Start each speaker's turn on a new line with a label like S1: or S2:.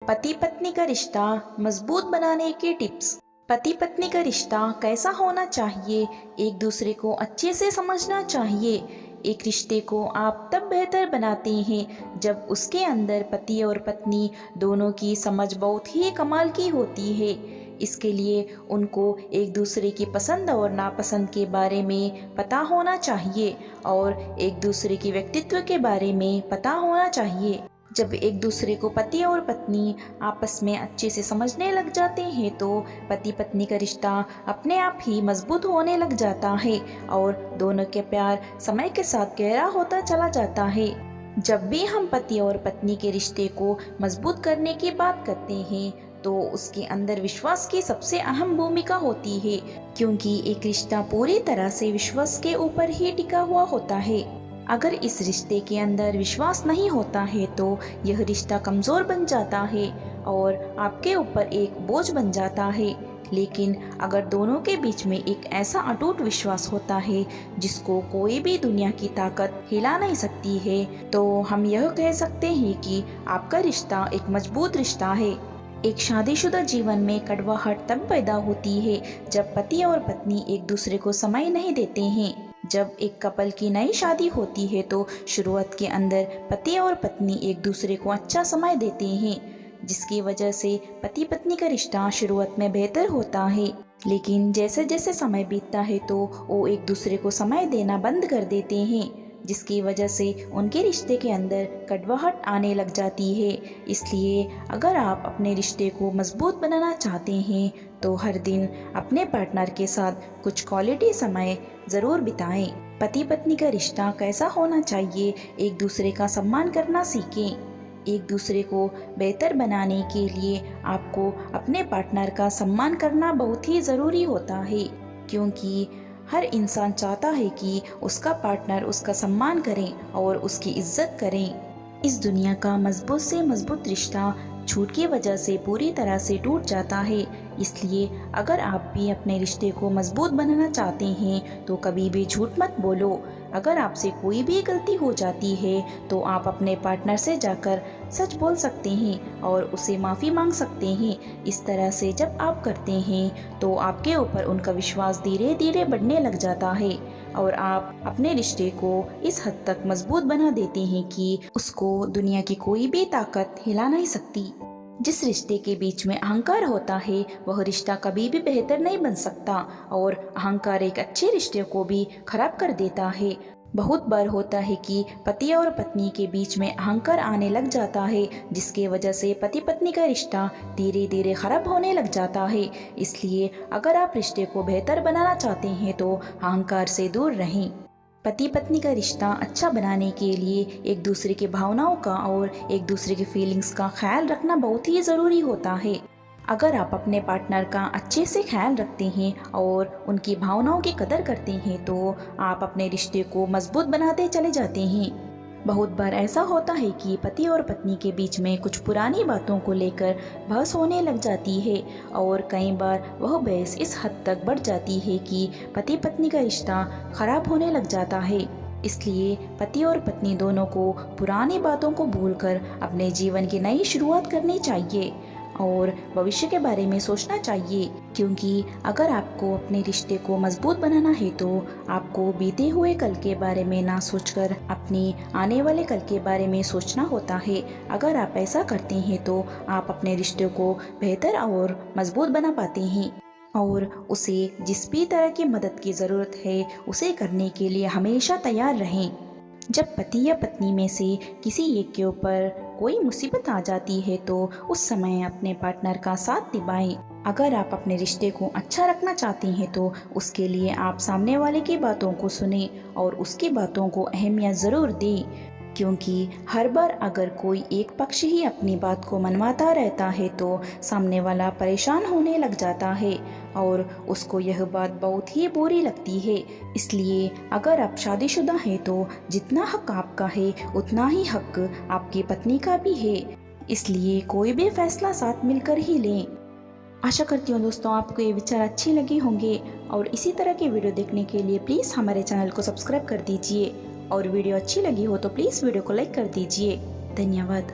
S1: पति पत्नी का रिश्ता मजबूत बनाने के टिप्स। पति पत्नी का रिश्ता कैसा होना चाहिए? एक दूसरे को अच्छे से समझना चाहिए। एक रिश्ते को आप तब बेहतर बनाते हैं जब उसके अंदर पति और पत्नी दोनों की समझ बहुत ही कमाल की होती है। इसके लिए उनको एक दूसरे की पसंद और नापसंद के बारे में पता होना चाहिए और एक दूसरे के व्यक्तित्व के बारे में पता होना चाहिए। जब एक दूसरे को पति और पत्नी आपस में अच्छे से समझने लग जाते हैं तो पति पत्नी का रिश्ता अपने आप ही मजबूत होने लग जाता है और दोनों के प्यार समय के साथ गहरा होता चला जाता है। जब भी हम पति और पत्नी के रिश्ते को मजबूत करने की बात करते हैं तो उसके अंदर विश्वास की सबसे अहम भूमिका होती है, क्योंकि एक रिश्ता पूरी तरह से विश्वास के ऊपर ही टिका हुआ होता है। अगर इस रिश्ते के अंदर विश्वास नहीं होता है तो यह रिश्ता कमज़ोर बन जाता है और आपके ऊपर एक बोझ बन जाता है। लेकिन अगर दोनों के बीच में एक ऐसा अटूट विश्वास होता है जिसको कोई भी दुनिया की ताकत हिला नहीं सकती है, तो हम यह कह सकते हैं कि आपका रिश्ता एक मजबूत रिश्ता है। एक शादीशुदा जीवन में कड़वाहट तब पैदा होती है जब पति और पत्नी एक दूसरे को समय नहीं देते हैं। जब एक कपल की नई शादी होती है तो शुरुआत के अंदर पति और पत्नी एक दूसरे को अच्छा समय देते हैं, जिसकी वजह से पति पत्नी का रिश्ता शुरुआत में बेहतर होता है। लेकिन जैसे जैसे समय बीतता है तो वो एक दूसरे को समय देना बंद कर देते हैं, जिसकी वजह से उनके रिश्ते के अंदर कड़वाहट आने लग जाती है। इसलिए अगर आप अपने रिश्ते को मजबूत बनाना चाहते हैं तो हर दिन अपने पार्टनर के साथ कुछ क्वालिटी समय ज़रूर बिताएं। पति पत्नी का रिश्ता कैसा होना चाहिए? एक दूसरे का सम्मान करना सीखें। एक दूसरे को बेहतर बनाने के लिए आपको अपने पार्टनर का सम्मान करना बहुत ही ज़रूरी होता है, क्योंकि हर इंसान चाहता है कि उसका पार्टनर उसका सम्मान करे और उसकी इज्जत करें। इस दुनिया का मजबूत से मजबूत रिश्ता झूठ की वजह से पूरी तरह से टूट जाता है। इसलिए अगर आप भी अपने रिश्ते को मजबूत बनाना चाहते हैं तो कभी भी झूठ मत बोलो। अगर आपसे कोई भी गलती हो जाती है तो आप अपने पार्टनर से जाकर सच बोल सकते हैं और उसे माफ़ी मांग सकते हैं। इस तरह से जब आप करते हैं तो आपके ऊपर उनका विश्वास धीरे धीरे बढ़ने लग जाता है और आप अपने रिश्ते को इस हद तक मजबूत बना देते हैं कि उसको दुनिया की कोई भी ताकत हिला नहीं सकती। जिस रिश्ते के बीच में अहंकार होता है वह रिश्ता कभी भी बेहतर नहीं बन सकता और अहंकार एक अच्छे रिश्ते को भी खराब कर देता है। बहुत बार होता है कि पति और पत्नी के बीच में अहंकार आने लग जाता है, जिसके वजह से पति पत्नी का रिश्ता धीरे धीरे खराब होने लग जाता है। इसलिए अगर आप रिश्ते को बेहतर बनाना चाहते हैं तो अहंकार से दूर रहें। पति पत्नी का रिश्ता अच्छा बनाने के लिए एक दूसरे की भावनाओं का और एक दूसरे की फीलिंग्स का ख्याल रखना बहुत ही ज़रूरी होता है। अगर आप अपने पार्टनर का अच्छे से ख्याल रखते हैं और उनकी भावनाओं की कदर करते हैं तो आप अपने रिश्ते को मजबूत बनाते चले जाते हैं। बहुत बार ऐसा होता है कि पति और पत्नी के बीच में कुछ पुरानी बातों को लेकर बहस होने लग जाती है और कई बार वह बहस इस हद तक बढ़ जाती है कि पति पत्नी का रिश्ता खराब होने लग जाता है। इसलिए पति और पत्नी दोनों को पुरानी बातों को भूलकर अपने जीवन की नई शुरुआत करनी चाहिए और भविष्य के बारे में सोचना चाहिए, क्योंकि अगर आपको अपने रिश्ते को मजबूत बनाना है तो आपको बीते हुए कल के बारे में ना सोचकर अपने आने वाले कल के बारे में सोचना होता है। अगर आप ऐसा करते हैं तो आप अपने रिश्ते को बेहतर और मजबूत बना पाते हैं और उसे जिस भी तरह की मदद की ज़रूरत है उसे करने के लिए हमेशा तैयार रहें। जब पति या पत्नी में से किसी एक के ऊपर कोई मुसीबत आ जाती है तो उस समय अपने पार्टनर का साथ निभाएं। अगर आप अपने रिश्ते को अच्छा रखना चाहते हैं तो उसके लिए आप सामने वाले की बातों को सुनें और उसकी बातों को अहमियत ज़रूर दें, क्योंकि हर बार अगर कोई एक पक्ष ही अपनी बात को मनवाता रहता है तो सामने वाला परेशान होने लग जाता है और उसको यह बात बहुत ही बुरी लगती है। इसलिए अगर आप शादीशुदा हैं तो जितना हक आपका है उतना ही हक आपकी पत्नी का भी है। इसलिए कोई भी फैसला साथ मिलकर ही लें। आशा करती हूँ दोस्तों आपको ये विचार अच्छे लगे होंगे और इसी तरह के वीडियो देखने के लिए प्लीज़ हमारे चैनल को सब्सक्राइब कर दीजिए और वीडियो अच्छी लगी हो तो प्लीज़ वीडियो को लाइक कर दीजिए। धन्यवाद।